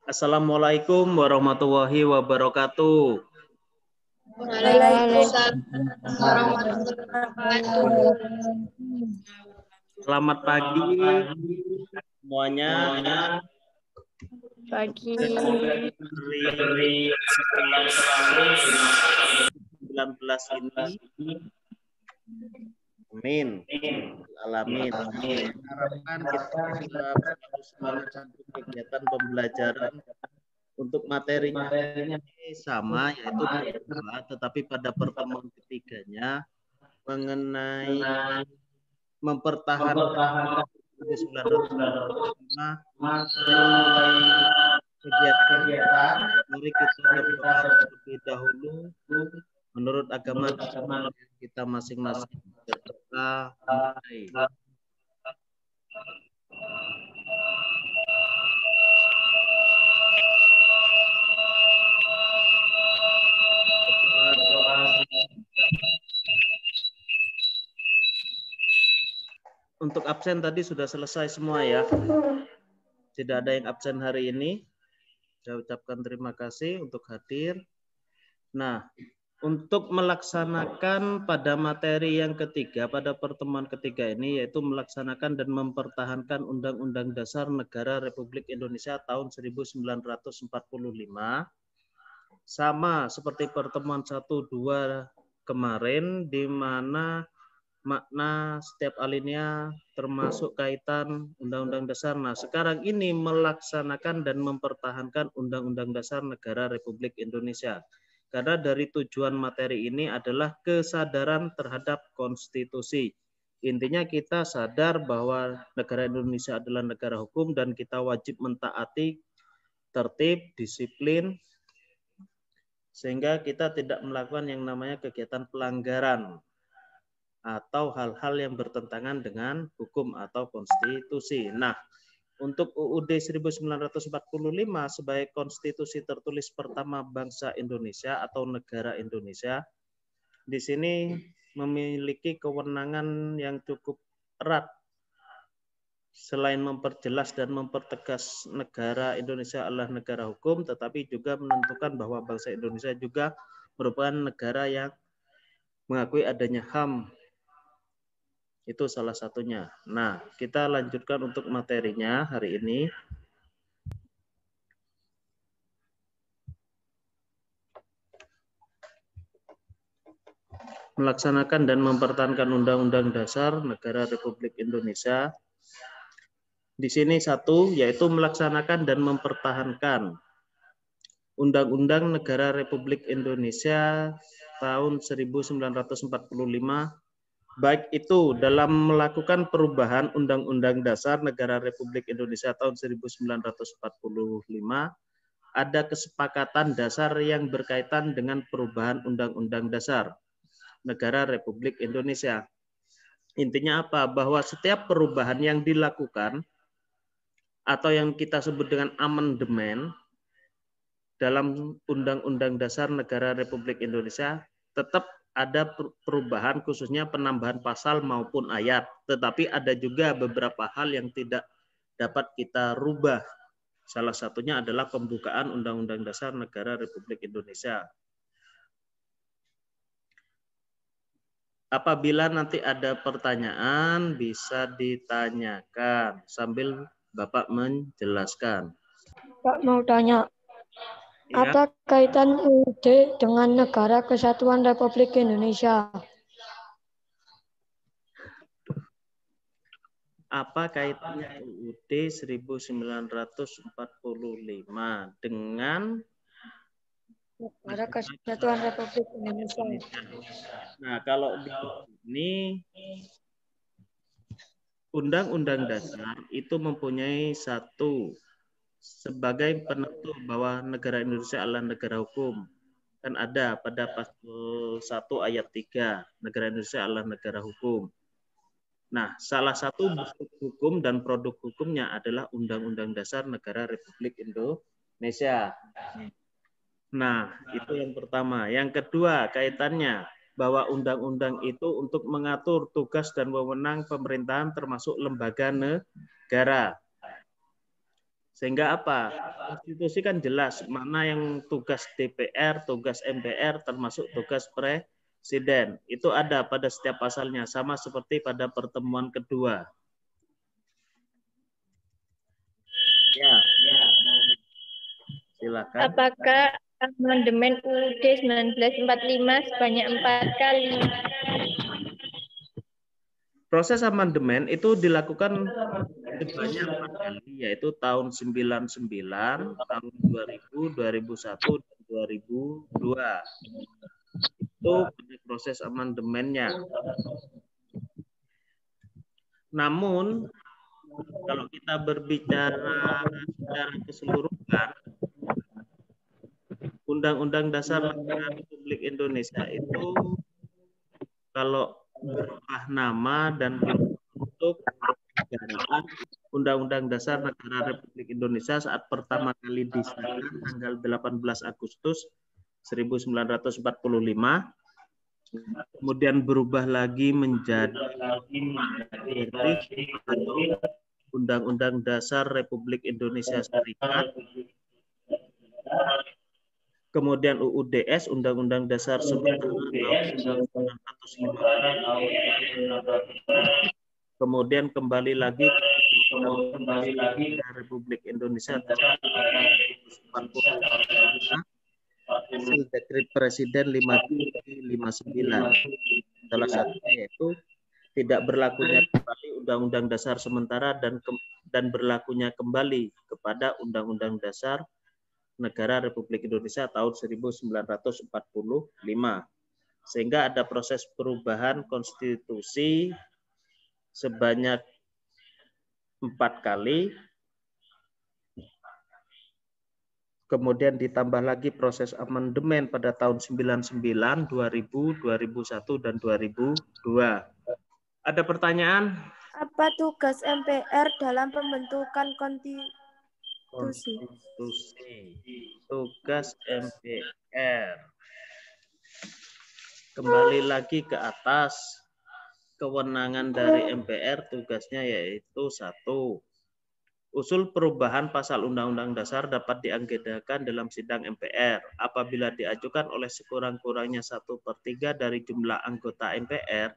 Assalamualaikum warahmatullahi wabarakatuh. Waalaikumsalam warahmatullahi wabarakatuh. Selamat pagi semuanya. Pagi. Hari 19 ini. Amin. Alamin. Harapkan kita bisa semangat untuk kegiatan pembelajaran. Untuk materinya sama, yaitu berdua, tetapi pada pertemuan ketiganya mengenai mempertahankan 1945 kegiatan. Mari kita berdoa terlebih dahulu menurut agama kita masing-masing. Berdoa mulai. Untuk absen tadi sudah selesai semua ya. Tidak ada yang absen hari ini. Saya ucapkan terima kasih untuk hadir. Nah, untuk melaksanakan pada materi yang ketiga, pada pertemuan ketiga ini, yaitu melaksanakan dan mempertahankan Undang-Undang Dasar Negara Republik Indonesia tahun 1945, sama seperti pertemuan 1-2 kemarin, di mana makna setiap alinea termasuk kaitan Undang-Undang Dasar. Nah, sekarang ini melaksanakan dan mempertahankan Undang-Undang Dasar Negara Republik Indonesia. Karena dari tujuan materi ini adalah kesadaran terhadap konstitusi. Intinya kita sadar bahwa negara Indonesia adalah negara hukum dan kita wajib mentaati tertib, disiplin, sehingga kita tidak melakukan yang namanya kegiatan pelanggaran atau hal-hal yang bertentangan dengan hukum atau konstitusi. Nah, untuk UUD 1945 sebagai konstitusi tertulis pertama bangsa Indonesia atau negara Indonesia, di sini memiliki kewenangan yang cukup erat. Selain memperjelas dan mempertegas negara Indonesia adalah negara hukum, tetapi juga menentukan bahwa bangsa Indonesia juga merupakan negara yang mengakui adanya HAM. Itu salah satunya. Nah, kita lanjutkan untuk materinya hari ini. Melaksanakan dan mempertahankan Undang-Undang Dasar Negara Republik Indonesia. Di sini satu, yaitu melaksanakan dan mempertahankan Undang-Undang Negara Republik Indonesia tahun 1945, baik itu dalam melakukan perubahan Undang-Undang Dasar Negara Republik Indonesia tahun 1945, ada kesepakatan dasar yang berkaitan dengan perubahan Undang-Undang Dasar Negara Republik Indonesia. Intinya apa? Bahwa setiap perubahan yang dilakukan atau yang kita sebut dengan amandemen dalam Undang-Undang Dasar Negara Republik Indonesia tetap ada perubahan, khususnya penambahan pasal maupun ayat. Tetapi ada juga beberapa hal yang tidak dapat kita rubah. Salah satunya adalah pembukaan Undang-Undang Dasar Negara Republik Indonesia. Apabila nanti ada pertanyaan, bisa ditanyakan sambil Bapak menjelaskan. Pak mau tanya, Ya. apa kaitan UUD dengan Negara Kesatuan Republik Indonesia? Apa kaitannya UUD 1945 dengan Negara Kesatuan Republik Indonesia? Nah, kalau di sini Undang-Undang Dasar itu mempunyai satu sebagai penentu bahwa negara Indonesia adalah negara hukum. Kan ada pada pasal 1 ayat 3, negara Indonesia adalah negara hukum. Nah, salah satu bentuk hukum dan produk hukumnya adalah Undang-Undang Dasar Negara Republik Indonesia. Nah, itu yang pertama. Yang kedua, kaitannya bahwa undang-undang itu untuk mengatur tugas dan wewenang pemerintahan termasuk lembaga negara. Sehingga apa? Konstitusi kan jelas mana yang tugas DPR, tugas MPR, termasuk tugas presiden. Itu ada pada setiap pasalnya, sama seperti pada pertemuan kedua. Ya, silakan. Apakah amandemen UUD 1945 sebanyak 4 kali? Proses amandemen itu dilakukan sebanyak 4 kali, yaitu tahun 99, tahun 2000, 2001, dan 2002. Itu pada proses amandemennya. Namun, kalau kita berbicara secara keseluruhan, Undang-Undang Dasar Negara Republik Indonesia itu kalau berubah nama dan bentuk kenegaraan, Undang-Undang Dasar Negara Republik Indonesia saat pertama kali disahkan tanggal 18 Agustus 1945, kemudian berubah lagi menjadi Undang-Undang Dasar Republik Indonesia Serikat, kemudian UUDS, Undang-Undang Dasar Sementara tahun 1950, kemudian kembali lagi ke Republik Indonesia tahun 1945, hasil dekret Presiden 5 Juli 59. Salah satunya yaitu tidak berlakunya kembali Undang-Undang Dasar sementara dan berlakunya kembali kepada Undang-Undang Dasar Negara Republik Indonesia tahun 1945. Sehingga ada proses perubahan konstitusi sebanyak 4 kali. Kemudian ditambah lagi proses amandemen pada tahun 99, 2000, 2001, dan 2002. Ada pertanyaan? Apa tugas MPR dalam pembentukan konstitusi? Tugas MPR. Kembali lagi ke atas, kewenangan dari MPR tugasnya yaitu 1. Usul perubahan pasal Undang-Undang Dasar dapat diagendakan dalam sidang MPR apabila diajukan oleh sekurang-kurangnya 1/3 dari jumlah anggota MPR,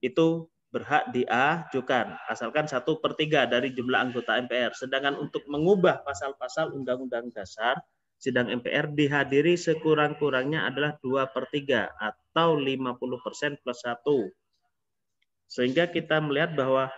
itu berhak diajukan, asalkan 1/3 dari jumlah anggota MPR. Sedangkan untuk mengubah pasal-pasal Undang-Undang Dasar, sidang MPR dihadiri sekurang-kurangnya adalah 2/3 atau 50% plus 1. Sehingga kita melihat bahwa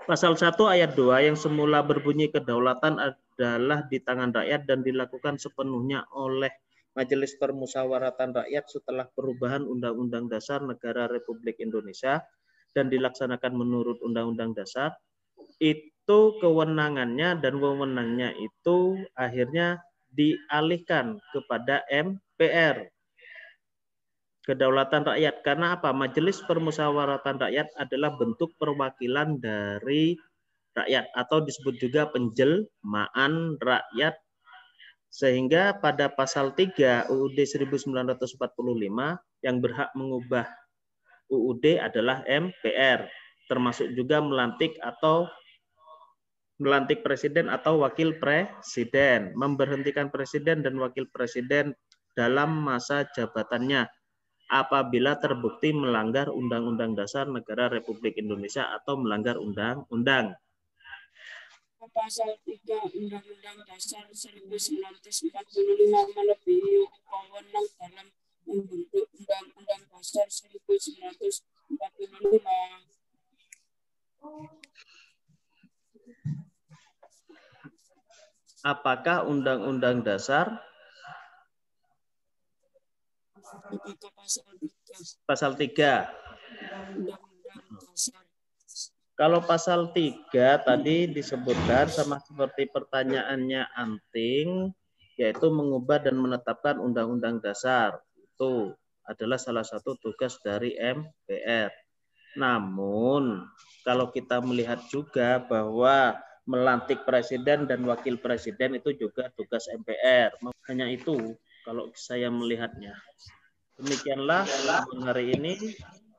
Pasal 1 ayat 2 yang semula berbunyi kedaulatan adalah di tangan rakyat dan dilakukan sepenuhnya oleh Majelis Permusyawaratan Rakyat setelah perubahan Undang-Undang Dasar Negara Republik Indonesia dan dilaksanakan menurut Undang-Undang Dasar, itu kewenangannya dan wewenangnya itu akhirnya dialihkan kepada MPR. Kedaulatan rakyat. Karena apa? Majelis Permusyawaratan Rakyat adalah bentuk perwakilan dari rakyat atau disebut juga penjelmaan rakyat. Sehingga pada pasal 3 UUD 1945 yang berhak mengubah UUD adalah MPR, termasuk juga melantik presiden atau wakil presiden, memberhentikan presiden dan wakil presiden dalam masa jabatannya apabila terbukti melanggar Undang-Undang Dasar Negara Republik Indonesia atau melanggar undang-undang. Pasal 3 Undang-Undang Dasar 1945 melebihi wewenang dalam membentuk Undang-Undang Dasar 1945. Apakah Undang-Undang Dasar Pasal 3. Kalau pasal 3 tadi disebutkan sama seperti pertanyaannya Anting, yaitu mengubah dan menetapkan Undang-Undang Dasar. Itu adalah salah satu tugas dari MPR. Namun, kalau kita melihat juga bahwa melantik presiden dan wakil presiden itu juga tugas MPR. Hanya itu kalau saya melihatnya. Demikianlah hari ini.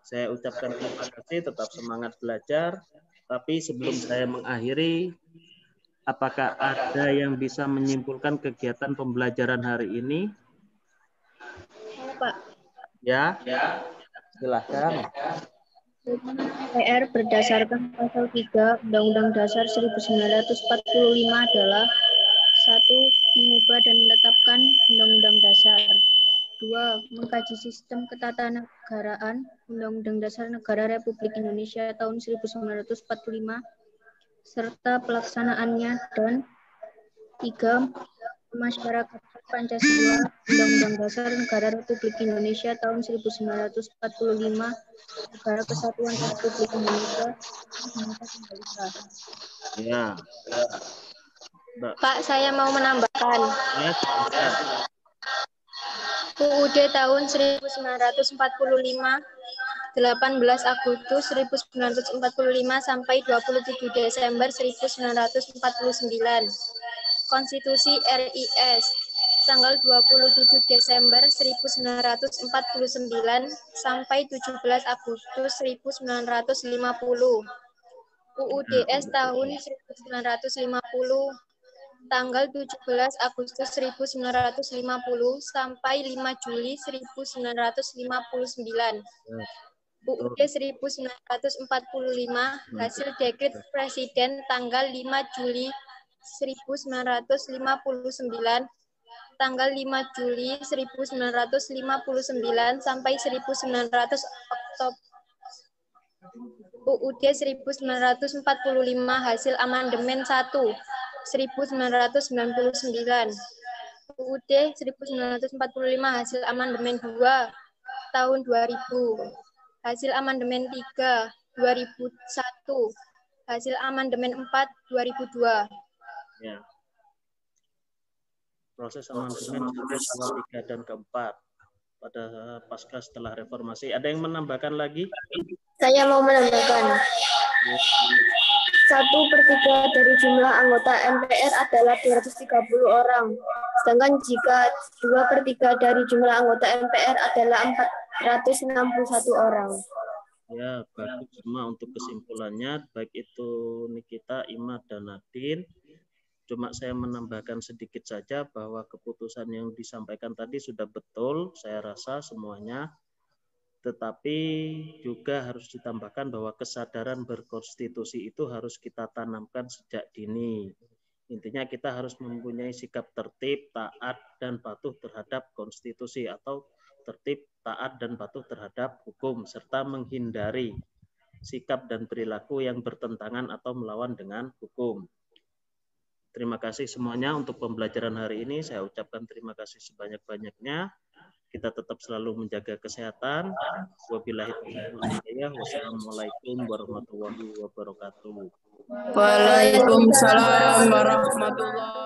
Saya ucapkan terima kasih, tetap semangat belajar. Tapi sebelum saya mengakhiri, Apakah ada yang bisa menyimpulkan kegiatan pembelajaran hari ini? Pak. Ya, silahkan. PR berdasarkan pasal 3 Undang-Undang Dasar 1945 adalah 1. Mengubah dan menetapkan Undang-Undang Dasar. 2. Mengkaji sistem ketatanegaraan Undang-Undang Dasar Negara Republik Indonesia tahun 1945 serta pelaksanaannya, dan 3. Masyarakat Pancasila Undang-Undang Dasar Negara Republik Indonesia tahun 1945 Negara Kesatuan Republik Indonesia Ya. Pak, saya mau menambahkan. Ya, silahkan. UUD tahun 1945 18 Agustus 1945 sampai 27 Desember 1949. Konstitusi RIS tanggal 27 Desember 1949 sampai 17 Agustus 1950. UUDS tahun 1950 tanggal 17 Agustus 1950 sampai 5 Juli 1959. UUD 1945 hasil dekret Presiden tanggal 5 Juli 1959 tanggal 5 Juli 1959 sampai 1900 Oktober. UUD 1945 hasil amandemen 1 1999. UUD 1945 hasil amandemen 2 tahun 2000. Hasil amandemen 3 2001. Hasil amandemen 4 2002. Ya. Proses amandemen 1, 2, 3, dan keempat pada pasca setelah reformasi. Ada yang menambahkan lagi? Saya mau menambahkan. 1/3 dari jumlah anggota MPR adalah 230 orang. Sedangkan jika 2/3 dari jumlah anggota MPR adalah 461 orang. Ya, bagus semua untuk kesimpulannya, baik itu Nikita, Ima, dan Nadine. Cuma saya menambahkan sedikit saja bahwa keputusan yang disampaikan tadi sudah betul, saya rasa semuanya. Tetapi juga harus ditambahkan bahwa kesadaran berkonstitusi itu harus kita tanamkan sejak dini. Intinya kita harus mempunyai sikap tertib, taat, dan patuh terhadap konstitusi, atau tertib, taat, dan patuh terhadap hukum, serta menghindari sikap dan perilaku yang bertentangan atau melawan dengan hukum. Terima kasih semuanya untuk pembelajaran hari ini. Saya ucapkan terima kasih sebanyak-banyaknya. Kita tetap selalu menjaga kesehatan. Wabillahi taufiq wal hidayah. Wassalamualaikum warahmatullahi wabarakatuh. Waalaikumsalam warahmatullahi